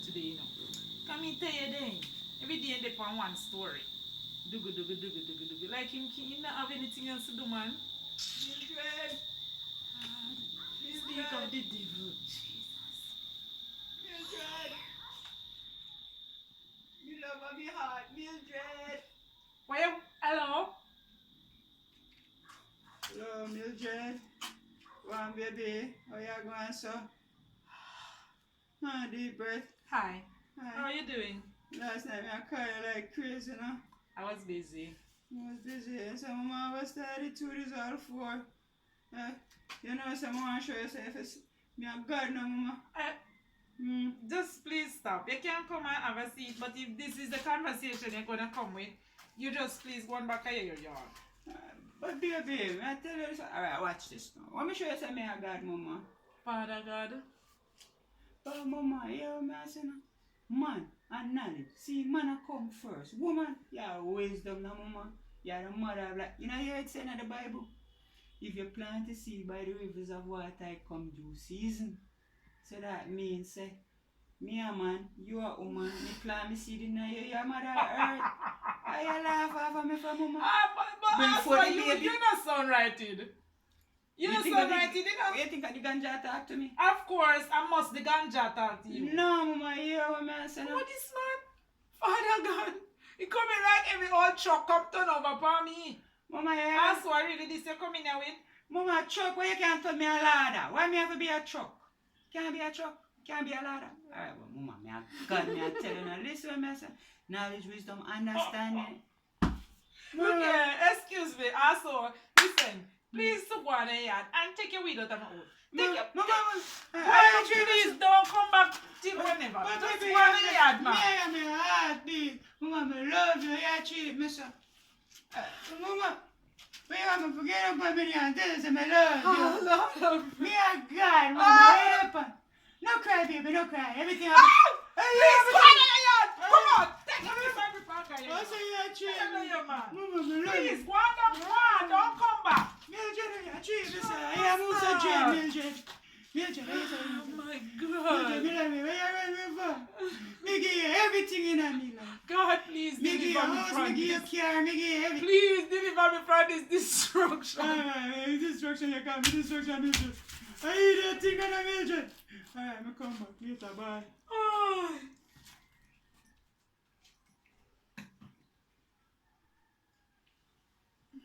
today, you know. Come in tell you then. Every day they on one story. Dugu dugu dugu dugu dugu. Like him not have anything else to do, man. Mildred. Speak of the devil. Jesus. Mildred. Me love of me heart. Mildred. Why you hello? Hello, Mildred. One baby. How you going, sir? Deep breath. Hi. Hi. How are you doing? Last night I cried like crazy, you know. I was busy. I was busy. So mama was 32, this all 4. You know, so I want to show you if it's me a God now, mama. Just please stop. You can come and have a seat, but if this is the conversation you're gonna come with, you just please go on back to your yard. But baby, I tell you this. Alright, watch this now. Let me show you some me a God, mama. Father God. But mama, you hear me say no? Man and knowledge. See, man a come first. Woman, you have wisdom now, mama. You are the mother of life. You know, you hear it saying in the Bible? If you plant a seed by the rivers of water, it come due season. So that means, say, me a man, you a woman, me plant me seed in you, you a mother of earth. Why you laugh off me for mama? But as Before for the you, baby. you're not sound righted. You're not sound righted, you know? You think of the ganja talk to me? Of course, I must the ganja talk to you. No, mama, you hear what I say? What is man? Father God. He coming like every old truck come turn over upon me. Mama, yeah. I swear really this you coming here with. Mama, truck, why you can't tell me a ladder? Why me have to be a truck? Can't be a truck, can't be a ladder. Alright, well, mama, me a God, me a tell you now. Listen what me say. Knowledge, wisdom, understanding. Okay, excuse me. Also, listen, please to go on the yard and take your weed out of my house. Take your well, please don't come back till whenever. Just go on the yard, man. Me and my heartbeat. Mama, me love you. You treat me so. Mama, we have to forget about me and tell us me love you. Oh, Lord. Me a God, mama. Wait up. No cry, baby, no cry. Everything happen. Please go on the yard. Come on, take your weed from the park. I say you treat I know me. you, man. Mama, me love you. Please, go on, don't come back. Mildred, you treat me so. I am also treat Mildred. Mildred, I say Oh you. my Mildred, God. me love you. Where you run me for? Me give you everything in a me love. God, please Me give you deliver me house, from me give you this. car, me give you everything. Please deliver me from this destruction. Alright, destruction you come, destruction Mildred. I eat that thing on a Mildred. Alright, me come back later, bye. Oh.